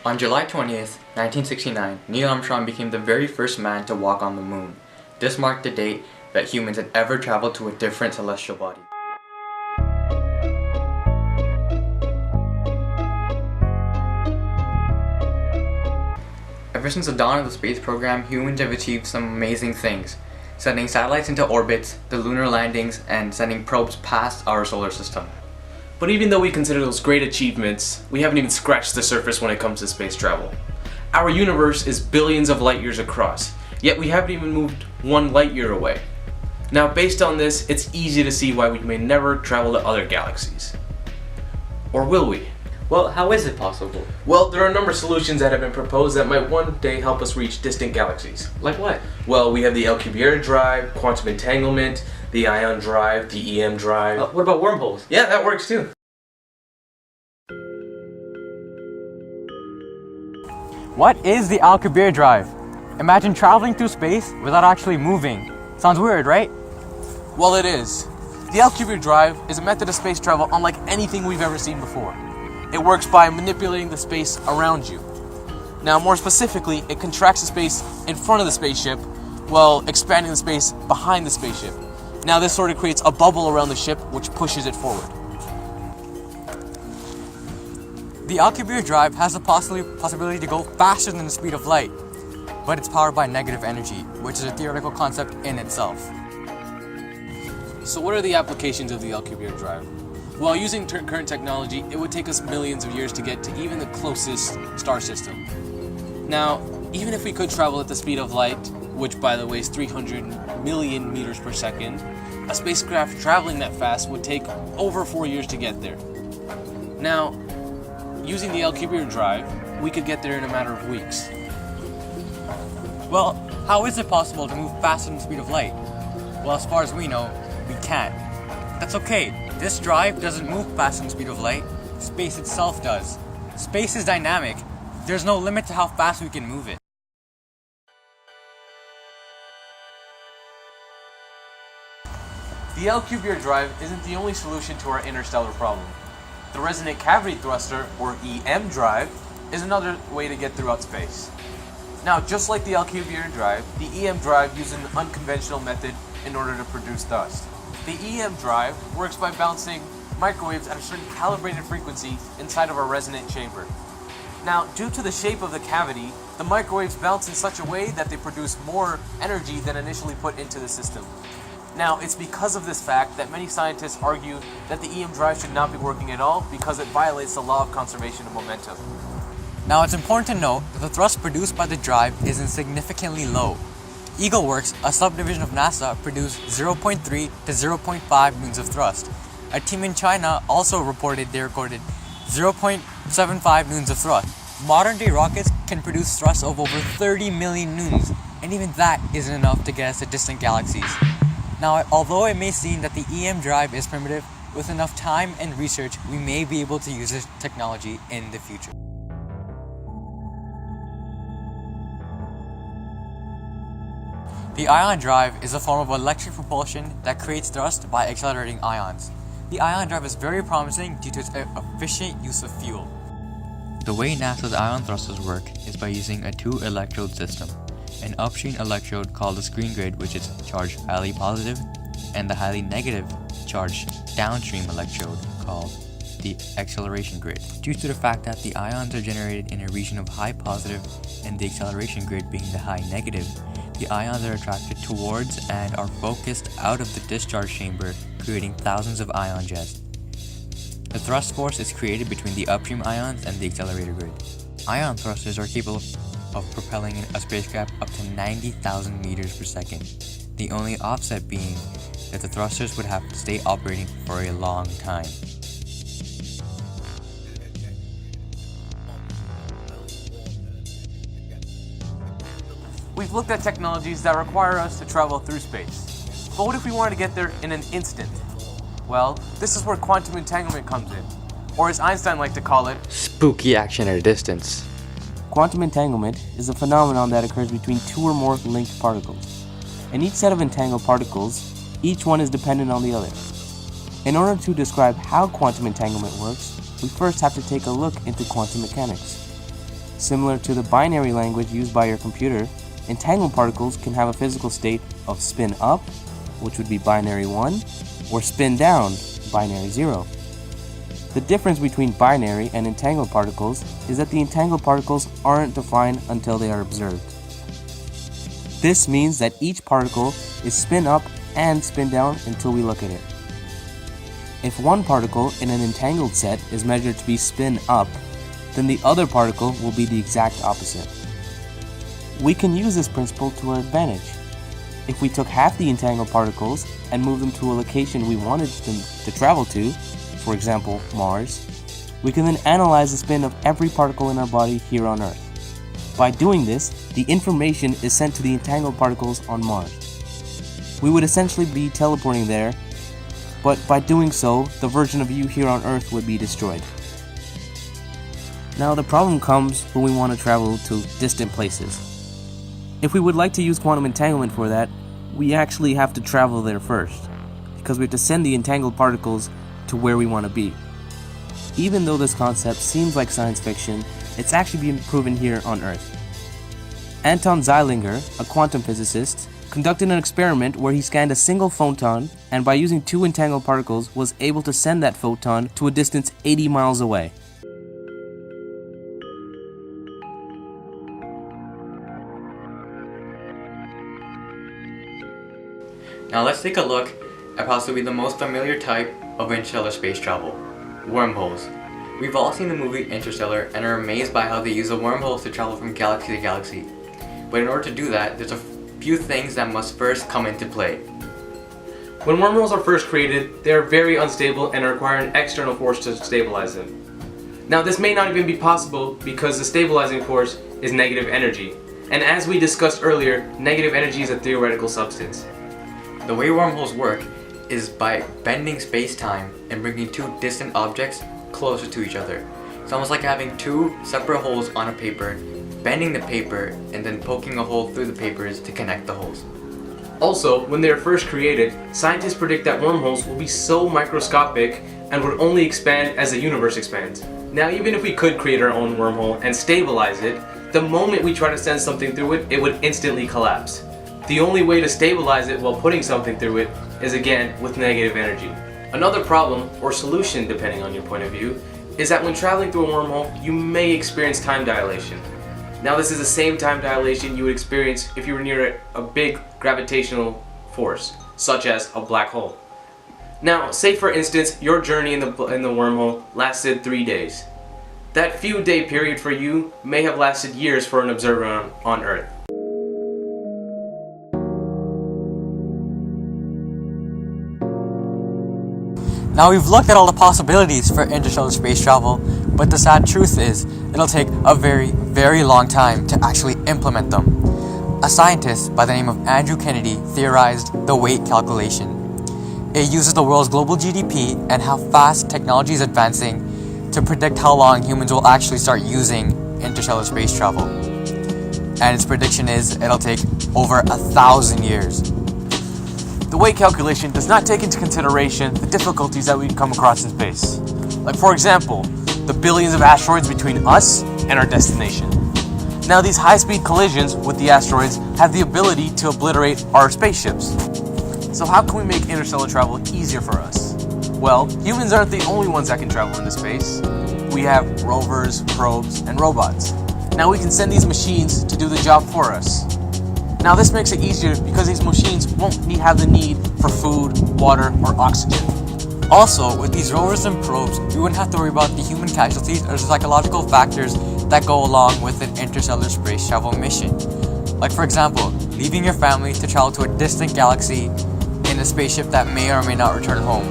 On July 20th, 1969, Neil Armstrong became the very first man to walk on the moon. This marked the date that humans had ever traveled to a different celestial body. Ever since the dawn of the space program, humans have achieved some amazing things, sending satellites into orbits, the lunar landings, and sending probes past our solar system. But even though we consider those great achievements, we haven't even scratched the surface when it comes to space travel. Our universe is billions of light years across, yet we haven't even moved 1 light year away. Now, based on this, it's easy to see why we may never travel to other galaxies. Or will we? Well, how is it possible? Well, there are a number of solutions that have been proposed that might one day help us reach distant galaxies. Like what? Well, we have the Alcubierre drive, quantum entanglement, the ion drive, the EM drive. What about wormholes? Yeah, that works too. What is the Alcubierre drive? Imagine traveling through space without actually moving. Sounds weird, right? Well, it is. The Alcubierre drive is a method of space travel unlike anything we've ever seen before. It works by manipulating the space around you. Now, more specifically, it contracts the space in front of the spaceship while expanding the space behind the spaceship. Now, this sort of creates a bubble around the ship which pushes it forward. The Alcubierre drive has the possibility to go faster than the speed of light, but it's powered by negative energy, which is a theoretical concept in itself. So what are the applications of the Alcubierre drive? Well, using current technology, it would take us millions of years to get to even the closest star system. Now, even if we could travel at the speed of light, which by the way is 300 million meters per second, a spacecraft traveling that fast would take over 4 years to get there. Now, using the Alcubierre drive, we could get there in a matter of weeks. Well, how is it possible to move faster than the speed of light? Well, as far as we know, we can't. That's okay. This drive doesn't move faster than the speed of light. Space itself does. Space is dynamic. There's no limit to how fast we can move it. The Alcubierre drive isn't the only solution to our interstellar problem. The resonant cavity thruster, or EM drive, is another way to get throughout space. Now, just like the Alcubierre drive, the EM drive uses an unconventional method in order to produce thrust. The EM drive works by bouncing microwaves at a certain calibrated frequency inside of a resonant chamber. Now, due to the shape of the cavity, the microwaves bounce in such a way that they produce more energy than initially put into the system. Now, it's because of this fact that many scientists argue that the EM drive should not be working at all because it violates the law of conservation of momentum. Now, it's important to note that the thrust produced by the drive is insignificantly low. EagleWorks, a subdivision of NASA, produced 0.3 to 0.5 newtons of thrust. A team in China also reported they recorded 0.75 newtons of thrust. Modern-day rockets can produce thrust of over 30 million newtons, and even that isn't enough to get us to distant galaxies. Now, although it may seem that the EM drive is primitive, with enough time and research, we may be able to use this technology in the future. The ion drive is a form of electric propulsion that creates thrust by accelerating ions. The ion drive is very promising due to its efficient use of fuel. The way NASA's ion thrusters work is by using a 2-electrode system. An upstream electrode called the screen grid, which is charged highly positive, and the highly negative charged downstream electrode called the acceleration grid. Due to the fact that the ions are generated in a region of high positive and the acceleration grid being the high negative, the ions are attracted towards and are focused out of the discharge chamber, creating thousands of ion jets. The thrust force is created between the upstream ions and the accelerator grid. Ion thrusters are capable of propelling a spacecraft up to 90,000 meters per second. The only offset being that the thrusters would have to stay operating for a long time. We've looked at technologies that require us to travel through space. But what if we wanted to get there in an instant? Well, this is where quantum entanglement comes in, or as Einstein liked to call it, spooky action at a distance. Quantum entanglement is a phenomenon that occurs between two or more linked particles. In each set of entangled particles, each one is dependent on the other. In order to describe how quantum entanglement works, we first have to take a look into quantum mechanics. Similar to the binary language used by your computer, entangled particles can have a physical state of spin up, which would be binary 1, or spin down, binary 0. The difference between binary and entangled particles is that the entangled particles aren't defined until they are observed. This means that each particle is spin up and spin down until we look at it. If one particle in an entangled set is measured to be spin up, then the other particle will be the exact opposite. We can use this principle to our advantage. If we took half the entangled particles and moved them to a location we wanted them to travel to, for example, Mars, we can then analyze the spin of every particle in our body here on Earth. By doing this, the information is sent to the entangled particles on Mars. We would essentially be teleporting there, but by doing so, the version of you here on Earth would be destroyed. Now the problem comes when we want to travel to distant places. If we would like to use quantum entanglement for that, we actually have to travel there first, because we have to send the entangled particles to where we want to be. Even though this concept seems like science fiction, it's actually being proven here on Earth. Anton Zeilinger, a quantum physicist, conducted an experiment where he scanned a single photon and by using two entangled particles was able to send that photon to a distance 80 miles away. Now let's take a look at possibly the most familiar type of interstellar space travel, wormholes. We've all seen the movie Interstellar and are amazed by how they use the wormholes to travel from galaxy to galaxy. But in order to do that, there's a few things that must first come into play. When wormholes are first created, they are very unstable and require an external force to stabilize them. Now this may not even be possible because the stabilizing force is negative energy. And as we discussed earlier, negative energy is a theoretical substance. The way wormholes work is by bending space-time and bringing two distant objects closer to each other. It's almost like having two separate holes on a paper, bending the paper, and then poking a hole through the papers to connect the holes. Also, when they are first created, scientists predict that wormholes will be so microscopic and would only expand as the universe expands. Now, even if we could create our own wormhole and stabilize it, the moment we try to send something through it, it would instantly collapse. The only way to stabilize it while putting something through it is again with negative energy. Another problem, or solution depending on your point of view, is that when traveling through a wormhole, you may experience time dilation. Now this is the same time dilation you would experience if you were near a big gravitational force, such as a black hole. Now, say for instance, your journey in the wormhole lasted 3 days. That few day period for you may have lasted years for an observer on Earth. Now we've looked at all the possibilities for interstellar space travel, but the sad truth is, it'll take a very, very long time to actually implement them. A scientist by the name of Andrew Kennedy theorized the weight calculation. It uses the world's global GDP and how fast technology is advancing to predict how long humans will actually start using interstellar space travel. And its prediction is it'll take over 1,000 years. The weight calculation does not take into consideration the difficulties that we come across in space. Like for example, the billions of asteroids between us and our destination. Now these high-speed collisions with the asteroids have the ability to obliterate our spaceships. So how can we make interstellar travel easier for us? Well, humans aren't the only ones that can travel into space. We have rovers, probes, and robots. Now we can send these machines to do the job for us. Now this makes it easier because these machines won't have the need for food, water, or oxygen. Also, with these rovers and probes, we wouldn't have to worry about the human casualties or psychological factors that go along with an interstellar space travel mission. Like for example, leaving your family to travel to a distant galaxy in a spaceship that may or may not return home,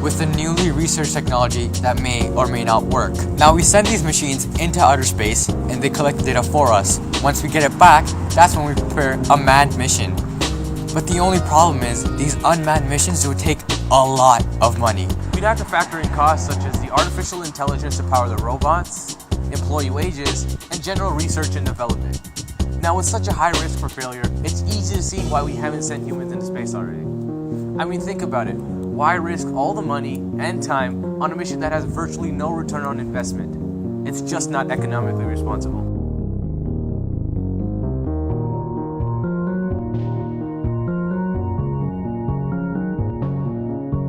with the newly researched technology that may or may not work. Now we send these machines into outer space and they collect the data for us. Once we get it back, that's when we prepare a manned mission. But the only problem is, these unmanned missions would take a lot of money. We'd have to factor in costs such as the artificial intelligence to power the robots, employee wages, and general research and development. Now with such a high risk for failure, it's easy to see why we haven't sent humans into space already. I mean, think about it. Why risk all the money and time on a mission that has virtually no return on investment? It's just not economically responsible.